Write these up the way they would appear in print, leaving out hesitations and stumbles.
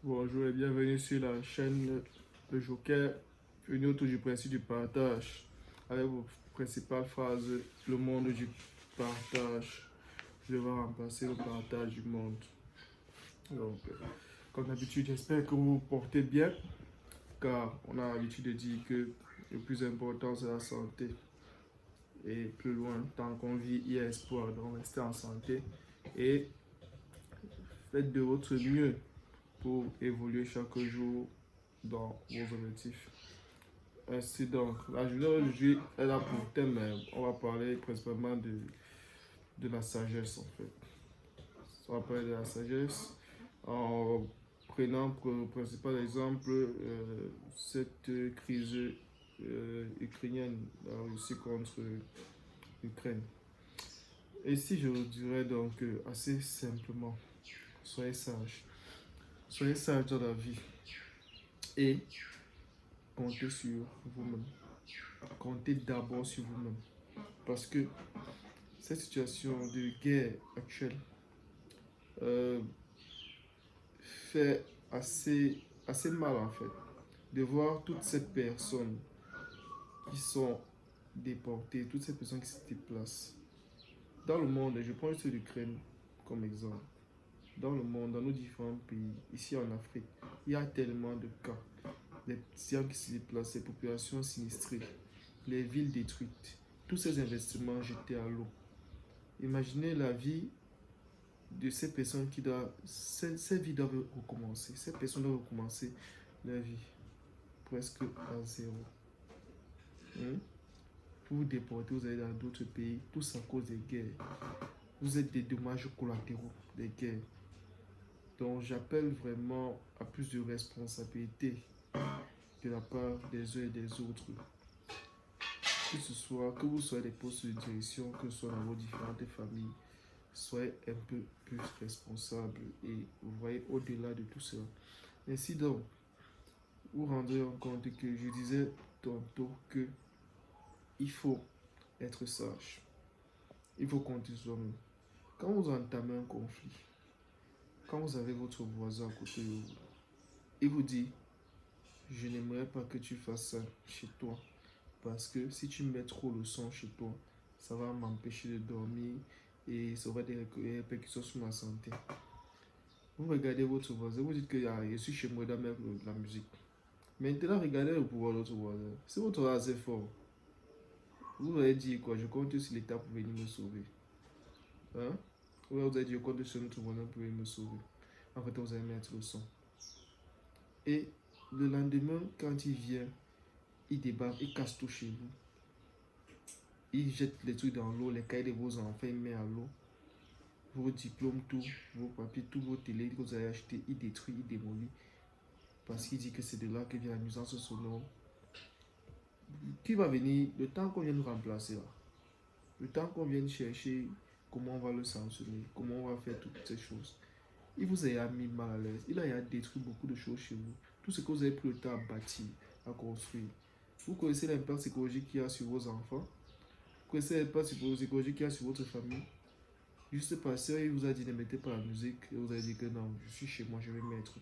Bonjour et bienvenue sur la chaîne Le Joker, venu autour du principe du partage, avec vos principales phrases. Le monde du partage, je vais remplacer le partage du monde. Donc, comme d'habitude, j'espère que vous vous portez bien, car on a l'habitude de dire que le plus important c'est la santé. Et plus loin, tant qu'on vit, il y a espoir, donc restez en santé et faites de votre mieux pour évoluer chaque jour dans vos objectifs. Ainsi donc, la journée d'aujourd'hui, elle a pour thème, on va parler principalement de la sagesse en fait. On va parler de la sagesse en prenant pour principal exemple cette crise ukrainienne, la Russie contre l'Ukraine. Et si je vous dirais donc assez simplement, soyez sages. Soyez sages dans la vie et comptez sur vous-même. Comptez d'abord sur vous-même. Parce que cette situation de guerre actuelle euh, fait assez mal en fait de voir toutes ces personnes qui sont déportées, toutes ces personnes qui se déplacent. Dans le monde, je prends juste l'Ukraine comme exemple. Dans le monde, dans nos différents pays, ici en Afrique, il y a tellement de cas. Les gens qui se déplacent, les populations sinistrées, les villes détruites, tous ces investissements jetés à l'eau. Imaginez la vie de ces personnes qui doivent, ces vies doivent recommencer. Ces personnes doivent recommencer leur vie presque à zéro. Hein? Pour vous déporter, vous allez dans d'autres pays, tous à cause des guerres. Vous êtes des dommages collatéraux des guerres. Donc j'appelle vraiment à plus de responsabilité de la part des uns et des autres. Que ce soit, que vous soyez des postes de direction, que ce soit dans vos différentes familles, soyez un peu plus responsable et vous voyez au-delà de tout cela. Ainsi donc, vous rendrez en compte que je disais tantôt que il faut être sage. Il faut compter sur soi-même. Quand vous entamez un conflit, quand vous avez votre voisin à côté de vous, il vous dit, je n'aimerais pas que tu fasses ça chez toi. Parce que si tu mets trop le son chez toi, ça va m'empêcher de dormir et ça aura des répercussions sur ma santé. Vous regardez votre voisin, vous dites que je suis chez moi dans la musique. Maintenant, regardez le pouvoir de votre voisin. Si votre voisin est assez fort, vous allez dire quoi? Je compte sur l'État pour venir me sauver. Hein? Ou vous allez dire, je compte sur notre voisin pour venir me sauver. En fait, vous allez mettre le son. Et le lendemain, quand il vient, il débarque, il casse tout chez vous. Il jette les trucs dans l'eau, les cahiers de vos enfants, il met à l'eau. Vos diplômes, tout, vos papiers, tous vos télés que vous avez achetés, il détruit, il démolit. Parce qu'il dit que c'est de là que vient la nuisance sonore. Qui va venir, le temps qu'on vient nous remplacer là, le temps qu'on vienne chercher comment on va le sanctionner, comment on va faire toutes ces choses. Il vous a mis mal à l'aise, il a détruit beaucoup de choses chez vous. Tout ce que vous avez pris le temps à bâtir, à construire. Vous connaissez l'impact psychologique qu'il y a sur vos enfants, vous connaissez l'impact psychologique qu'il y a sur votre famille. Juste parce qu'il vous a dit ne mettez pas la musique et vous avez dit que non, je suis chez moi, je vais mettre.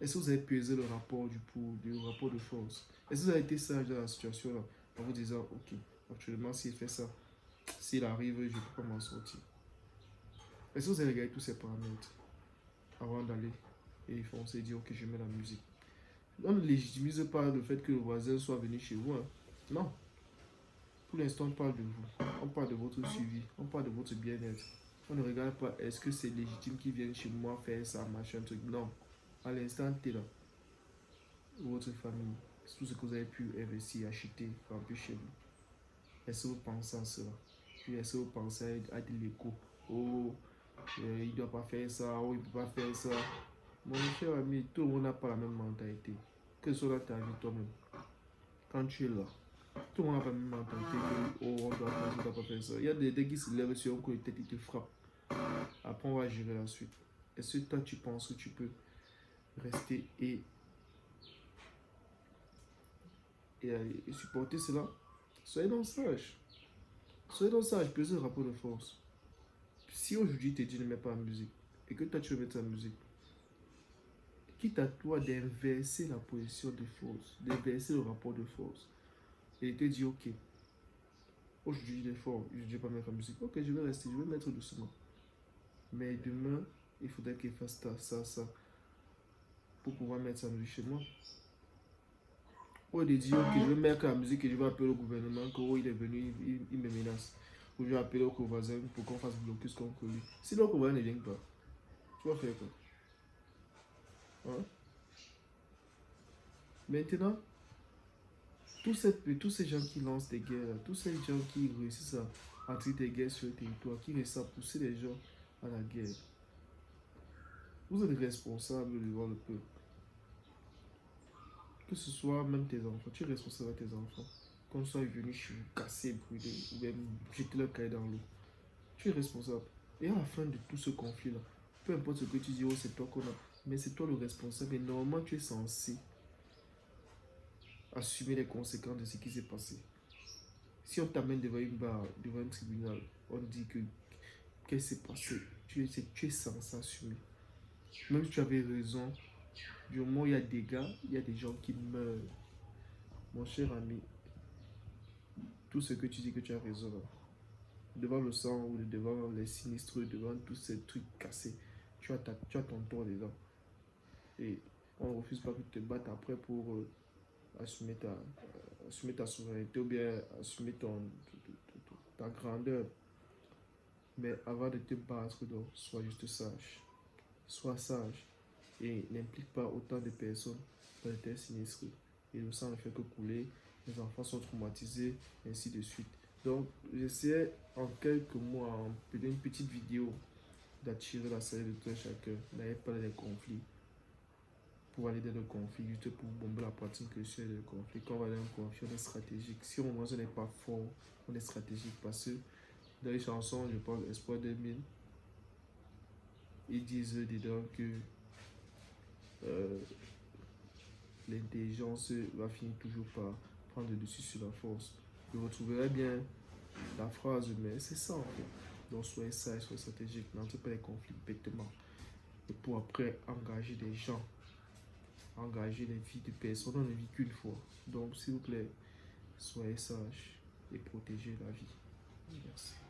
Est-ce que vous avez pesé le rapport du rapport de force? Est-ce que vous avez été sage dans la situation là en vous disant ok, actuellement s'il fait ça, s'il arrive, je ne peux pas m'en sortir. Est-ce que vous avez regardé tous ces paramètres avant d'aller et foncer et dire ok, je mets la musique? On ne légitimise pas le fait que le voisin soit venu chez vous. Hein. Non. Pour l'instant, on parle de vous. On parle de votre suivi. On parle de votre bien-être. On ne regarde pas est-ce que c'est légitime qu'ils viennent chez moi faire ça, machin, truc. Non. À l'instant, tu es là. Votre famille, tout ce que vous avez pu investir, acheter, remplir chez vous. Est-ce que vous pensez à cela? Puis est-ce que vous pensez à de l'écho? Oh, il ne doit pas faire ça, oh, il ne peut pas faire ça. Mon cher ami, tout le monde n'a pas la même mentalité. Que ce soit dans ta vie toi-même. Quand tu es là, tout le monde n'a pas la même mentalité que oh, on doit faire ça, on doit pas faire ça. Il y a des qui se lèvent sur un coup de tête, ils te frappent. Après, on va gérer la suite. Est-ce que toi, tu penses que tu peux rester et supporter cela? Soyez donc sage. Soyez donc sage, pesez le rapport de force. Si aujourd'hui, tu te dis ne mets pas la musique, et que toi, tu veux mettre la musique, quitte à toi d'inverser la position de force, d'inverser le rapport de force, et te dire, ok, aujourd'hui il est fort, je ne vais pas mettre la musique, ok, je vais rester, je vais mettre doucement. Mais demain, il faudrait qu'il fasse ça, pour pouvoir mettre sa musique chez moi. Ou de dire, ok, je vais mettre la musique et je vais appeler au gouvernement, que oh, il est venu, il me menace. Ou je vais appeler au voisin pour qu'on fasse blocus contre lui. Si le voisin ne vient pas, tu vas faire quoi? Hein? Maintenant, tous ces gens qui lancent des guerres, tous ces gens qui réussissent à entrer des guerres sur le territoire, qui réussissent à pousser les gens à la guerre, vous êtes responsables devant le peuple. Que ce soit même tes enfants, tu es responsable de tes enfants. Qu'on soit venu chez vous casser, brûler, ou même jeter leur cahier dans l'eau. Tu es responsable. Et à la fin de tout ce conflit-là, peu importe ce que tu dis, oh, c'est toi qu'on a, mais c'est toi le responsable. Et normalement, tu es censé assumer les conséquences de ce qui s'est passé. Si on t'amène devant une barre, devant un tribunal, on dit que qu'est-ce qui s'est passé, tu es censé assumer. Même si tu avais raison, du moment où il y a des dégâts, il y a des gens qui meurent. Mon cher ami, tout ce que tu dis que tu as raison, là, devant le sang ou devant les sinistres, devant tous ces trucs cassés, tu as ton tort dedans. Et on ne refuse pas que tu te battes après pour assumer ta souveraineté ou bien assumer ta grandeur. Mais avant de te battre, donc, sois juste sage. Sois sage et n'implique pas autant de personnes dans les terres sinistrées. Et le sang ne fait que couler, les enfants sont traumatisés, ainsi de suite. Donc, j'essaie en quelques mois, en une petite vidéo, d'attirer la salle de tout un chacun. N'allez pas dans les conflits. Pour aller dans le conflit, juste pour bomber la pratique que c'est le conflit. Quand on va dans un conflit, on est stratégique. Si on n'est pas fort, on est stratégique. Parce que dans les chansons, je parle Espoir 2000, ils disent dedans que euh, l'intelligence va finir toujours par prendre le dessus sur la force. Vous retrouverez bien la phrase, mais c'est ça en fait. Donc soyez sage, soyez stratégique, n'entrez pas les conflits bêtement. Et pour après engager des gens, engager les vies de personnes, on ne vit qu'une fois. Donc s'il vous plaît, soyez sage et protégez la vie. Merci.